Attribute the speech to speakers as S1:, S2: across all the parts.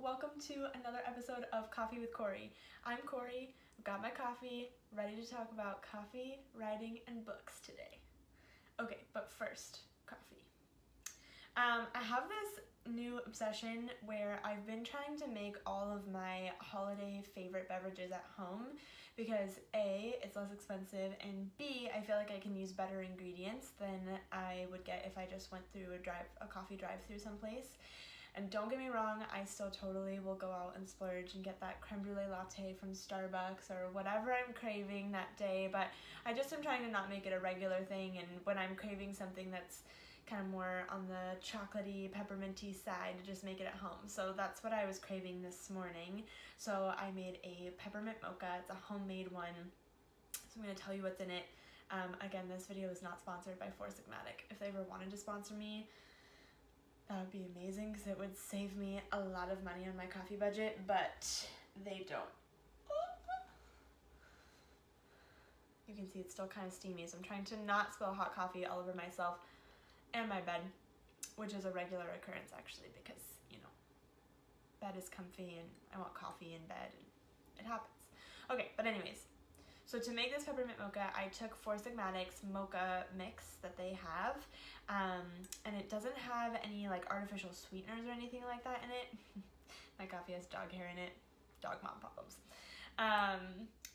S1: welcome to another episode of Coffee with Kory. I'm Kory, I've got my coffee, ready to talk about coffee, writing, and books today. Okay, but first, coffee. I have this new obsession where I've been trying to make all of my holiday favorite beverages at home because A, it's less expensive, and B, I feel like I can use better ingredients than I would get if I just went through a coffee drive-through someplace. And don't get me wrong, I still totally will go out and splurge and get that creme brulee latte from Starbucks or whatever I'm craving that day, but I just am trying to not make it a regular thing, and when I'm craving something that's kind of more on the chocolatey, pepperminty side, to just make it at home. So that's what I was craving this morning. So I made a peppermint mocha. It's a homemade one. So I'm going to tell you what's in it. Again, this video is not sponsored by Four Sigmatic. If they ever wanted to sponsor me, that would be amazing because it would save me a lot of money on my coffee budget, but they don't. You can see it's still kind of steamy, so I'm trying to not spill hot coffee all over myself and my bed, which is a regular occurrence actually because, you know, bed is comfy and I want coffee in bed and it happens. Okay, but anyways, so to make this peppermint mocha, I took Four Sigmatic's mocha mix that they have, and it doesn't have any like artificial sweeteners or anything like that in it. My coffee has dog hair in it, dog mom problems.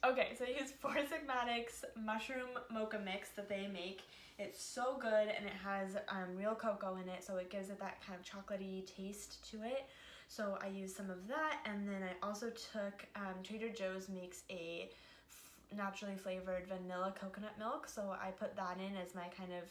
S1: Okay, so I used Four Sigmatic's mushroom mocha mix that they make. It's so good, and it has real cocoa in it, so it gives it that kind of chocolatey taste to it. So I used some of that, and then I also took Trader Joe's makes a naturally flavored vanilla coconut milk, so I put that in as my kind of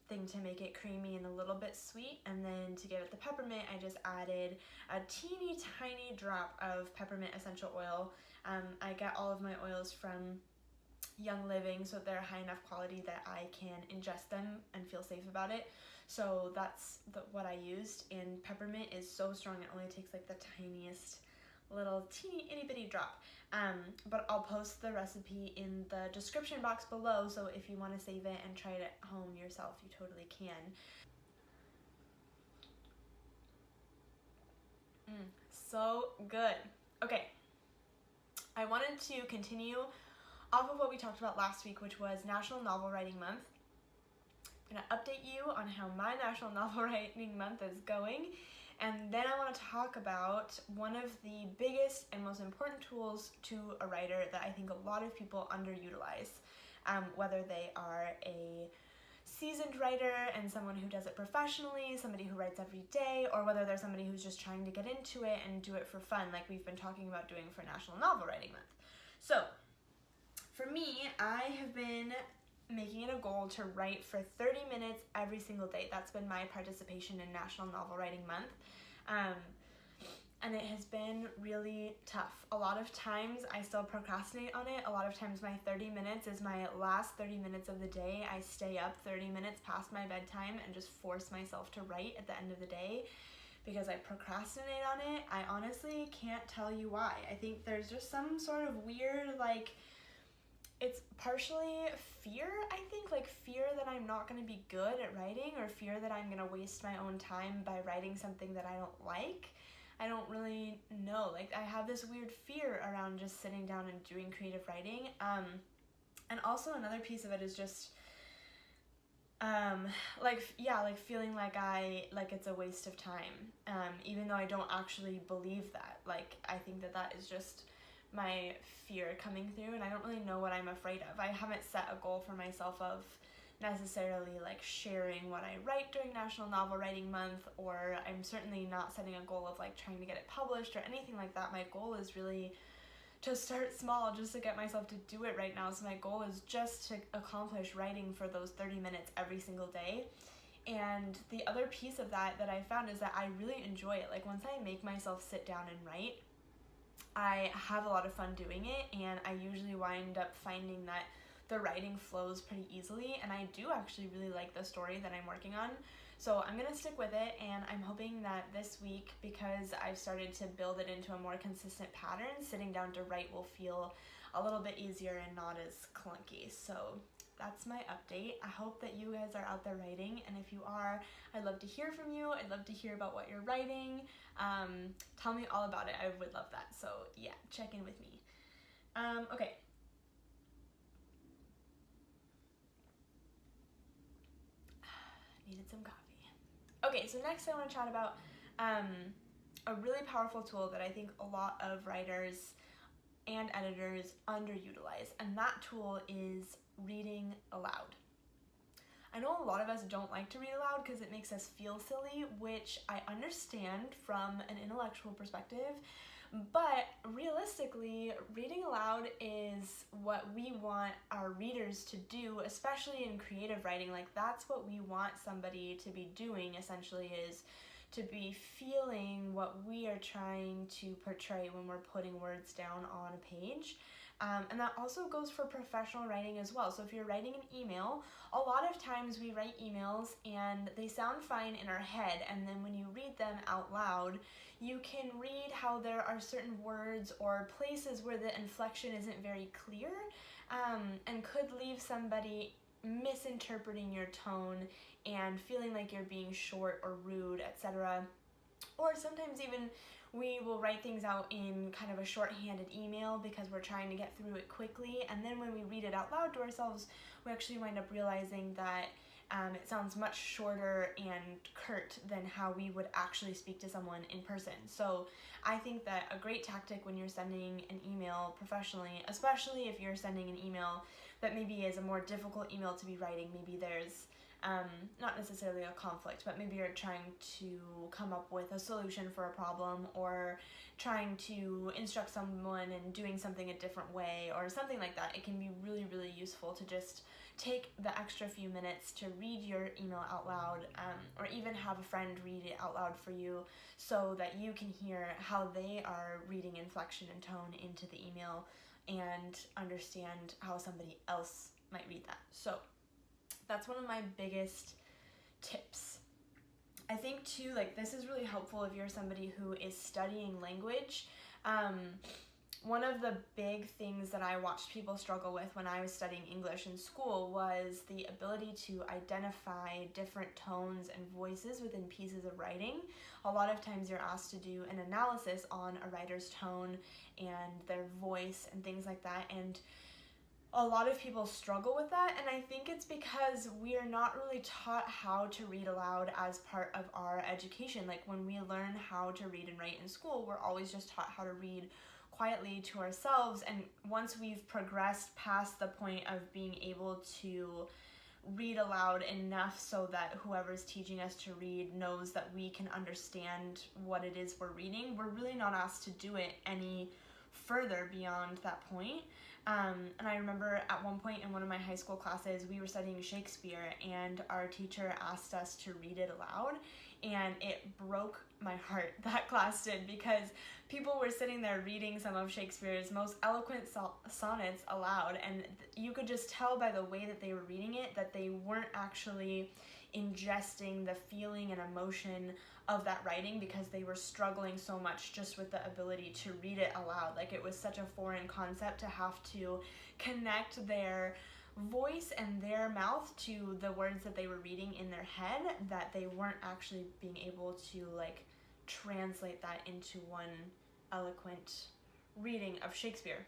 S1: thing to make it creamy and a little bit sweet. And then to give it the peppermint, I just added a teeny tiny drop of peppermint essential oil. I get all of my oils from Young Living, so they're high enough quality that I can ingest them and feel safe about it. So that's what I used, and peppermint is so strong it only takes like the tiniest little teeny itty bitty drop. But I'll post the recipe in the description box below, so if you want to save it and try it at home yourself, you totally can. So good. Okay, I wanted to continue off of what we talked about last week, which was National Novel Writing Month. I'm going to update you on how my National Novel Writing Month is going, and then I want to talk about one of the biggest and most important tools to a writer that I think a lot of people underutilize, whether they are a seasoned writer and someone who does it professionally, somebody who writes every day, or whether they're somebody who's just trying to get into it and do it for fun, like we've been talking about doing for National Novel Writing Month. So, for me, I have been making it a goal to write for 30 minutes every single day. That's been my participation in National Novel Writing Month. And it has been really tough. A lot of times I still procrastinate on it. A lot of times my 30 minutes is my last 30 minutes of the day. I stay up 30 minutes past my bedtime and just force myself to write at the end of the day because I procrastinate on it. I honestly can't tell you why. I think there's just some sort of weird, like, it's partially fear, I think, like fear that I'm not going to be good at writing, or fear that I'm going to waste my own time by writing something that I don't like. I don't really know. Like, I have this weird fear around just sitting down and doing creative writing. And also another piece of it is just, feeling like it's a waste of time. Even though I don't actually believe that. Like, I think that is just my fear coming through, and I don't really know what I'm afraid of. I haven't set a goal for myself of necessarily like sharing what I write during National Novel Writing Month, or I'm certainly not setting a goal of like trying to get it published or anything like that. My goal is really to start small, just to get myself to do it right now. So my goal is just to accomplish writing for those 30 minutes every single day. And the other piece of that I found is that I really enjoy it. Like, once I make myself sit down and write, I have a lot of fun doing it, and I usually wind up finding that the writing flows pretty easily, and I do actually really like the story that I'm working on. So I'm going to stick with it, and I'm hoping that this week, because I've started to build it into a more consistent pattern, sitting down to write will feel a little bit easier and not as clunky. So that's my update. I hope that you guys are out there writing, and if you are, I'd love to hear from you. I'd love to hear about what you're writing. Tell me all about it. I would love that. So yeah, check in with me. Okay. Needed some coffee. Okay, so next I want to chat about a really powerful tool that I think a lot of writers and editors underutilize, and that tool is reading aloud. I know a lot of us don't like to read aloud because it makes us feel silly, which I understand from an intellectual perspective, but realistically, reading aloud is what we want our readers to do, especially in creative writing. Like, that's what we want somebody to be doing, essentially, is to be feeling what we are trying to portray when we're putting words down on a page. And that also goes for professional writing as well. So if you're writing an email, a lot of times we write emails and they sound fine in our head, and then when you read them out loud, you can read how there are certain words or places where the inflection isn't very clear, and could leave somebody misinterpreting your tone and feeling like you're being short or rude, etc. Or sometimes even we will write things out in kind of a shorthanded email because we're trying to get through it quickly, and then when we read it out loud to ourselves, we actually wind up realizing that it sounds much shorter and curt than how we would actually speak to someone in person. So I think that a great tactic when you're sending an email professionally, especially if you're sending an email that maybe is a more difficult email to be writing, maybe there's not necessarily a conflict, but maybe you're trying to come up with a solution for a problem, or trying to instruct someone in doing something a different way or something like that. It can be really, really useful to just take the extra few minutes to read your email out loud, or even have a friend read it out loud for you so that you can hear how they are reading inflection and tone into the email and understand how somebody else might read that. So that's one of my biggest tips. I think too, like, this is really helpful if you're somebody who is studying language. One of the big things that I watched people struggle with when I was studying English in school was the ability to identify different tones and voices within pieces of writing. A lot of times you're asked to do an analysis on a writer's tone and their voice and things like that, and a lot of people struggle with that, and I think it's because we are not really taught how to read aloud as part of our education. Like, when we learn how to read and write in school, we're always just taught how to read quietly to ourselves, and once we've progressed past the point of being able to read aloud enough so that whoever's teaching us to read knows that we can understand what it is we're reading, we're really not asked to do it any further beyond that point. And I remember at one point in one of my high school classes, we were studying Shakespeare, and our teacher asked us to read it aloud, and it broke my heart, that class did, because people were sitting there reading some of Shakespeare's most eloquent sonnets aloud, and you could just tell by the way that they were reading it that they weren't actually ingesting the feeling and emotion of that writing, because they were struggling so much just with the ability to read it aloud. Like, it was such a foreign concept to have to connect their voice and their mouth to the words that they were reading in their head, that they weren't actually being able to, like, translate that into one eloquent reading of Shakespeare.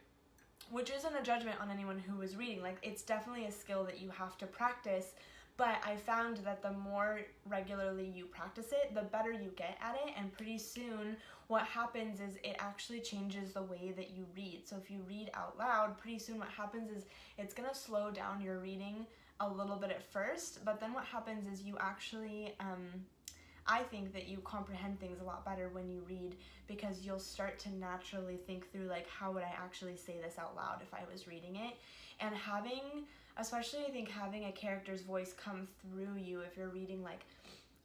S1: Which isn't a judgment on anyone who was reading. Like, it's definitely a skill that you have to practice, but I found that the more regularly you practice it, the better you get at it, and pretty soon what happens is it actually changes the way that you read. So if you read out loud, pretty soon what happens is it's gonna slow down your reading a little bit at first, but then what happens is you actually, I think that you comprehend things a lot better when you read, because you'll start to naturally think through, like, how would I actually say this out loud if I was reading it? And especially I think having a character's voice come through you if you're reading, like,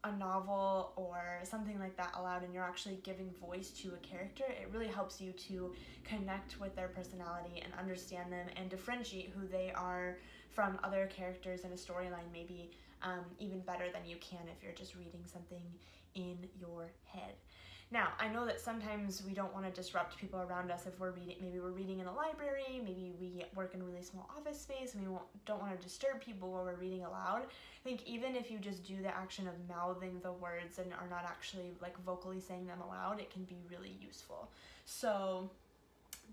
S1: a novel or something like that aloud, and you're actually giving voice to a character, it really helps you to connect with their personality and understand them and differentiate who they are from other characters in a storyline, maybe even better than you can if you're just reading something in your head. Now, I know that sometimes we don't want to disrupt people around us if we're reading, maybe we're reading in a library, maybe we work in a really small office space and we don't want to disturb people while we're reading aloud. I think even if you just do the action of mouthing the words and are not actually like vocally saying them aloud, it can be really useful. So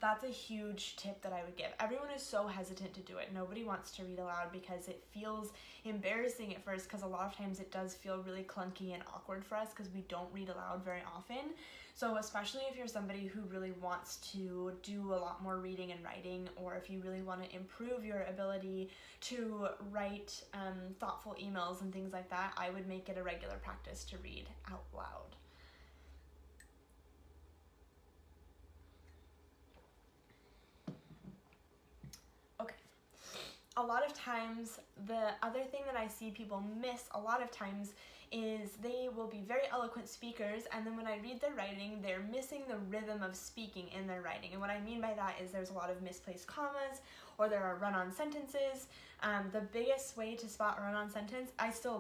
S1: that's a huge tip that I would give. Everyone is so hesitant to do it. Nobody wants to read aloud because it feels embarrassing at first, because a lot of times it does feel really clunky and awkward for us because we don't read aloud very often. So especially if you're somebody who really wants to do a lot more reading and writing, or if you really want to improve your ability to write thoughtful emails and things like that, I would make it a regular practice to read out loud. A lot of times, the other thing that I see people miss a lot of times is they will be very eloquent speakers, and then when I read their writing, they're missing the rhythm of speaking in their writing. And what I mean by that is there's a lot of misplaced commas, or there are run-on sentences. The biggest way to spot a run-on sentence,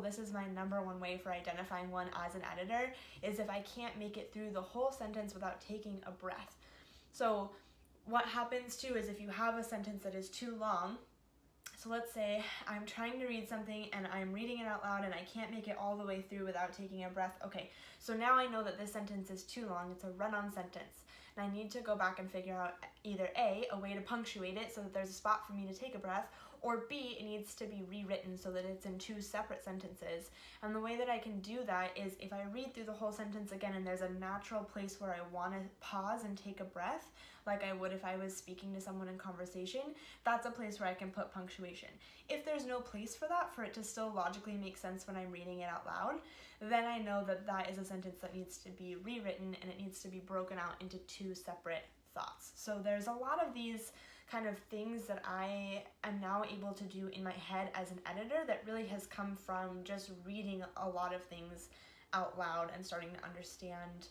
S1: this is my number one way for identifying one as an editor, is if I can't make it through the whole sentence without taking a breath. So what happens too is if you have a sentence that is too long, so let's say I'm trying to read something and I'm reading it out loud and I can't make it all the way through without taking a breath. Okay, so now I know that this sentence is too long. It's a run-on sentence. And I need to go back and figure out either A, a way to punctuate it so that there's a spot for me to take a breath, or B, it needs to be rewritten so that it's in two separate sentences. And the way that I can do that is if I read through the whole sentence again and there's a natural place where I want to pause and take a breath, like I would if I was speaking to someone in conversation, that's a place where I can put punctuation. If there's no place for that, for it to still logically make sense when I'm reading it out loud, then I know that that is a sentence that needs to be rewritten and it needs to be broken out into two separate thoughts. So there's a lot of these kind of things that I am now able to do in my head as an editor that really has come from just reading a lot of things out loud and starting to understand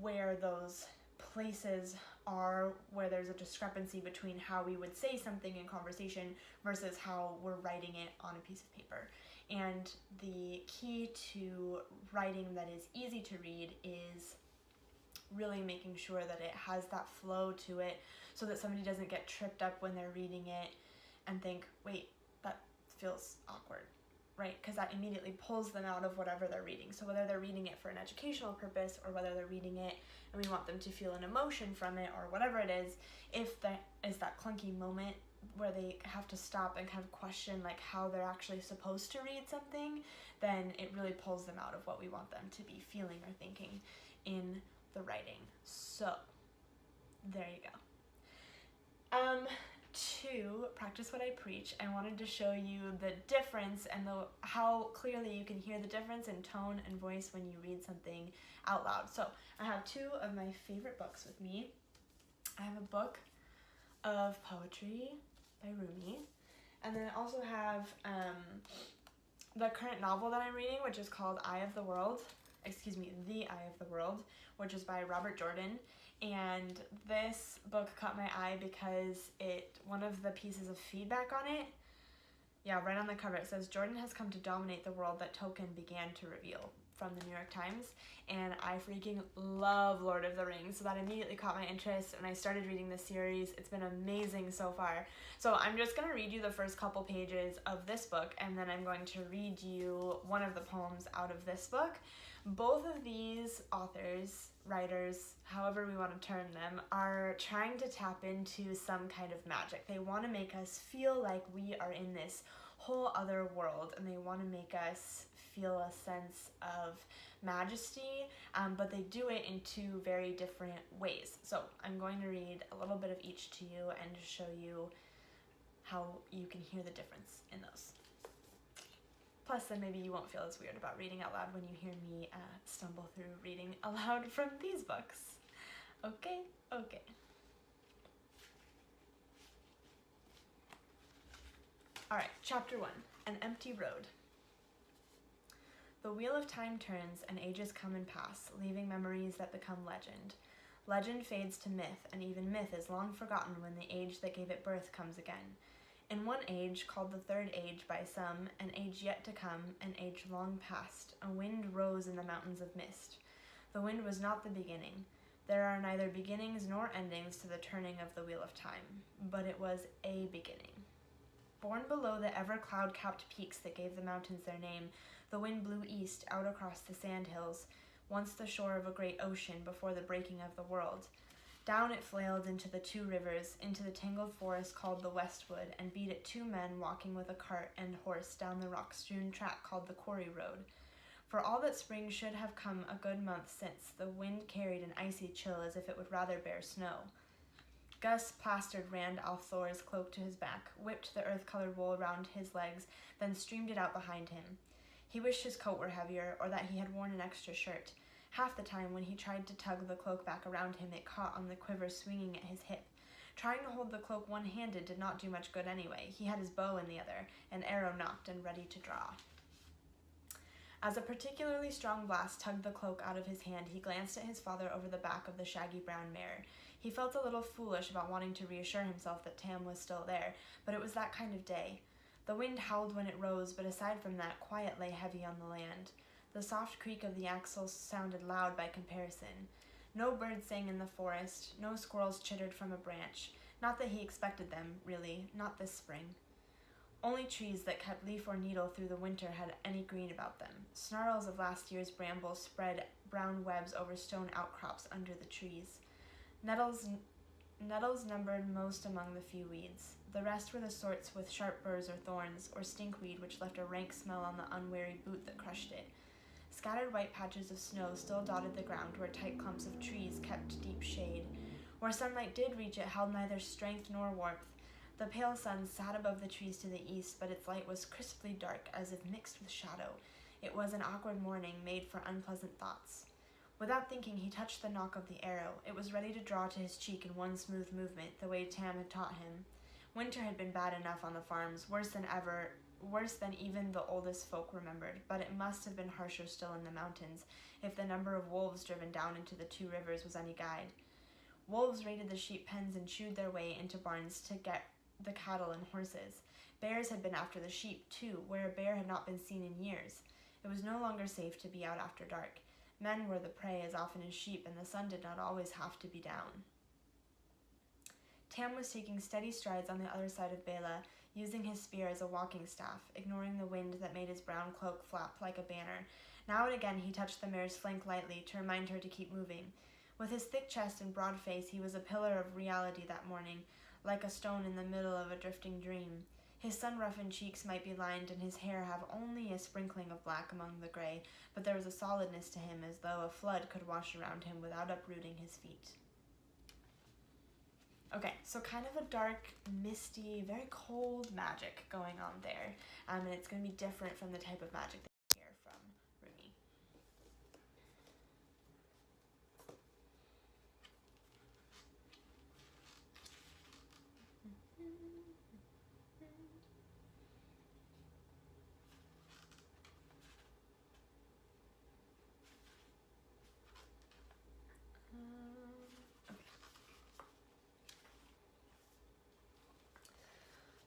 S1: where those places are, where there's a discrepancy between how we would say something in conversation versus how we're writing it on a piece of paper. And the key to writing that is easy to read is really making sure that it has that flow to it so that somebody doesn't get tripped up when they're reading it and think, wait, that feels awkward, right? Because that immediately pulls them out of whatever they're reading. So whether they're reading it for an educational purpose or whether they're reading it and we want them to feel an emotion from it or whatever it is, if that is that clunky moment where they have to stop and kind of question like how they're actually supposed to read something, then it really pulls them out of what we want them to be feeling or thinking in the writing. So there you go. To practice what I preach, I wanted to show you the difference and how clearly you can hear the difference in tone and voice when you read something out loud. So I have two of my favorite books with me. I have a book of poetry by Rumi, and then I also have the current novel that I'm reading, which is called The Eye of the World, which is by Robert Jordan. And this book caught my eye because one of the pieces of feedback on it, right on the cover, it says, "Jordan has come to dominate the world that Tolkien began to reveal," from the New York Times. And I freaking love Lord of the Rings, so that immediately caught my interest, and I started reading this series. It's been amazing so far. So I'm just going to read you the first couple pages of this book, and then I'm going to read you one of the poems out of this book. Both of these authors, writers, however we want to term them, are trying to tap into some kind of magic. They want to make us feel like we are in this whole other world, and they want to make us feel a sense of majesty, but they do it in two very different ways. So I'm going to read a little bit of each to you and just show you how you can hear the difference in those. Plus, then maybe you won't feel as weird about reading out loud when you hear me stumble through reading aloud from these books. Okay. All right, chapter 1, An Empty Road. The wheel of time turns and ages come and pass, leaving memories that become legend. Legend fades to myth, and even myth is long forgotten when the age that gave it birth comes again. In one age, called the Third Age by some, an age yet to come, an age long past, a wind rose in the mountains of mist. The wind was not the beginning. There are neither beginnings nor endings to the turning of the wheel of time, but it was a beginning. Born below the ever cloud-capped peaks that gave the mountains their name, the wind blew east out across the sandhills, once the shore of a great ocean before the breaking of the world. Down it flailed into the two rivers, into the tangled forest called the Westwood, and beat at two men walking with a cart and horse down the rock-strewn track called the Kory road. For all that spring should have come a good month since, the wind carried an icy chill as if it would rather bear snow. Gus plastered Rand Althor's cloak to his back, whipped the earth-colored wool round his legs, then streamed it out behind him. He wished his coat were heavier, or that he had worn an extra shirt. Half the time, when he tried to tug the cloak back around him, it caught on the quiver swinging at his hip. Trying to hold the cloak one-handed did not do much good anyway. He had his bow in the other, an arrow nocked and ready to draw. As a particularly strong blast tugged the cloak out of his hand, he glanced at his father over the back of the shaggy brown mare. He felt a little foolish about wanting to reassure himself that Tam was still there, but it was that kind of day. The wind howled when it rose, but aside from that, quiet lay heavy on the land. The soft creak of the axles sounded loud by comparison. No birds sang in the forest, no squirrels chittered from a branch. Not that he expected them, really, not this spring. Only trees that kept leaf or needle through the winter had any green about them. Snarls of last year's brambles spread brown webs over stone outcrops under the trees. Nettles numbered most among the few weeds. The rest were the sorts with sharp burrs or thorns, or stinkweed which left a rank smell on the unwary boot that crushed it. Scattered white patches of snow still dotted the ground where tight clumps of trees kept deep shade. Where sunlight did reach, it held neither strength nor warmth. The pale sun sat above the trees to the east, but its light was crisply dark, as if mixed with shadow. It was an awkward morning, made for unpleasant thoughts. Without thinking, he touched the knock of the arrow. It was ready to draw to his cheek in one smooth movement, the way Tam had taught him. Winter had been bad enough on the farms, worse than even the oldest folk remembered, but it must have been harsher still in the mountains, if the number of wolves driven down into the two rivers was any guide. Wolves raided the sheep pens and chewed their way into barns to get the cattle and horses. Bears had been after the sheep, too, where a bear had not been seen in years. It was no longer safe to be out after dark. Men were the prey as often as sheep, and the sun did not always have to be down. Tam was taking steady strides on the other side of Bela, using his spear as a walking staff, ignoring the wind that made his brown cloak flap like a banner. Now and again he touched the mare's flank lightly to remind her to keep moving. With his thick chest and broad face, he was a pillar of reality that morning, like a stone in the middle of a drifting dream. His sun-roughened cheeks might be lined and his hair have only a sprinkling of black among the gray, but there was a solidness to him as though a flood could wash around him without uprooting his feet. Okay, so kind of a dark, misty, very cold magic going on there, and it's going to be different from the type of magic that you hear from Rumi.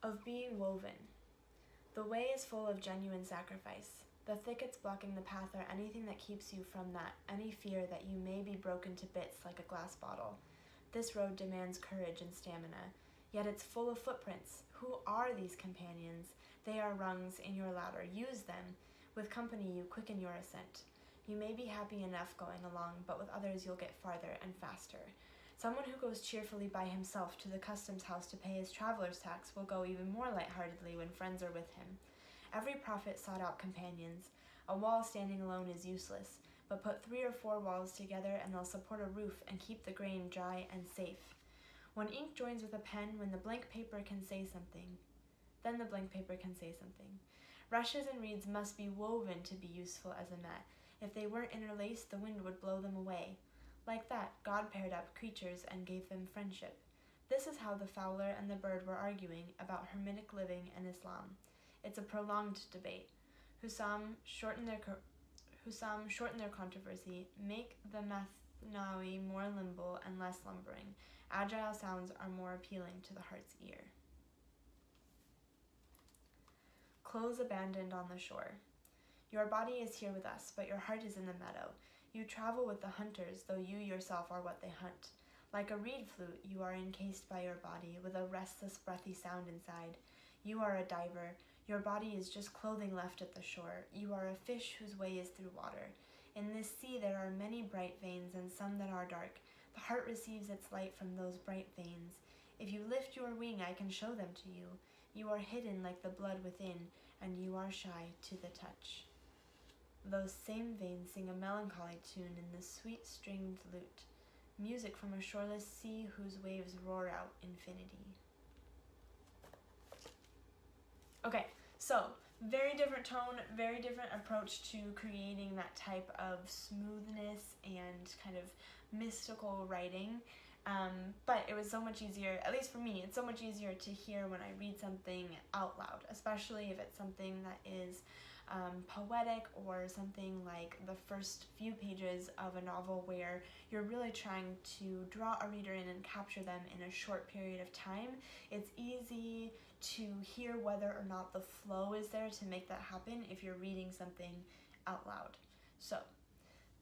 S1: Of being woven. The way is full of genuine sacrifice. The thickets blocking the path are anything that keeps you from that, any fear that you may be broken to bits like a glass bottle. This road demands courage and stamina, yet it's full of footprints. Who are these companions? They are rungs in your ladder. Use them. With company you quicken your ascent. You may be happy enough going along, but with others you'll get farther and faster. Someone who goes cheerfully by himself to the customs house to pay his traveler's tax will go even more lightheartedly when friends are with him. Every prophet sought out companions. A wall standing alone is useless, but put 3 or 4 walls together and they'll support a roof and keep the grain dry and safe. When ink joins with a pen, when the blank paper can say something, then the blank paper can say something. Rushes and reeds must be woven to be useful as a net. If they weren't interlaced, the wind would blow them away. Like that, God paired up creatures and gave them friendship. This is how the fowler and the bird were arguing about Hermetic living and Islam. It's a prolonged debate. Hussam shorten their controversy, make the Mathnawi more limble and less lumbering. Agile sounds are more appealing to the heart's ear. Clothes abandoned on the shore. Your body is here with us, but your heart is in the meadow. You travel with the hunters, though you yourself are what they hunt. Like a reed flute, you are encased by your body, with a restless, breathy sound inside. You are a diver. Your body is just clothing left at the shore. You are a fish whose way is through water. In this sea there are many bright veins, and some that are dark. The heart receives its light from those bright veins. If you lift your wing, I can show them to you. You are hidden like the blood within, and you are shy to the touch. Those same veins sing a melancholy tune in the sweet stringed lute, music from a shoreless sea whose waves roar out infinity. Okay, so very different tone, very different approach to creating that type of smoothness and kind of mystical writing. But it was so much easier, at least for me, it's so much easier to hear when I read something out loud, especially if it's something that is poetic or something like the first few pages of a novel where you're really trying to draw a reader in and capture them in a short period of time. It's easy to hear whether or not the flow is there to make that happen if you're reading something out loud. So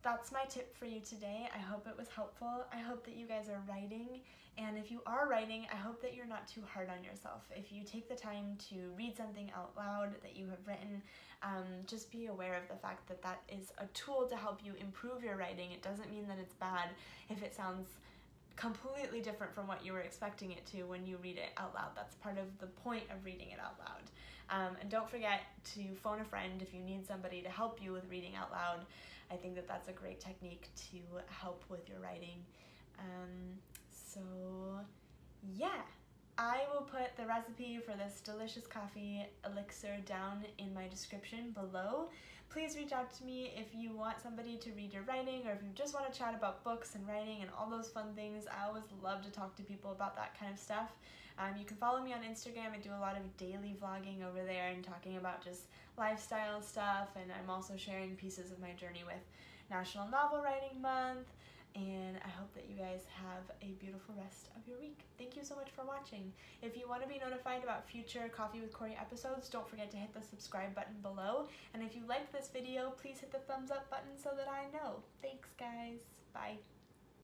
S1: that's my tip for you today. I hope it was helpful. I hope that you guys are writing, and if you are writing, I hope that you're not too hard on yourself. If you take the time to read something out loud that you have written, just be aware of the fact that that is a tool to help you improve your writing. It doesn't mean that it's bad if it sounds completely different from what you were expecting it to when you read it out loud. That's part of the point of reading it out loud. And don't forget to phone a friend if you need somebody to help you with reading out loud. I think that that's a great technique to help with your writing. So yeah, I will put the recipe for this delicious coffee elixir down in my description below. Please reach out to me if you want somebody to read your writing, or if you just want to chat about books and writing and all those fun things. I always love to talk to people about that kind of stuff. You can follow me on Instagram. I do a lot of daily vlogging over there and talking about just lifestyle stuff, and I'm also sharing pieces of my journey with National Novel Writing Month, and I hope that you guys have a beautiful rest of your week. Thank you so much for watching. If you want to be notified about future Coffee with Kory episodes, don't forget to hit the subscribe button below, and if you liked this video, please hit the thumbs up button so that I know. Thanks guys, bye.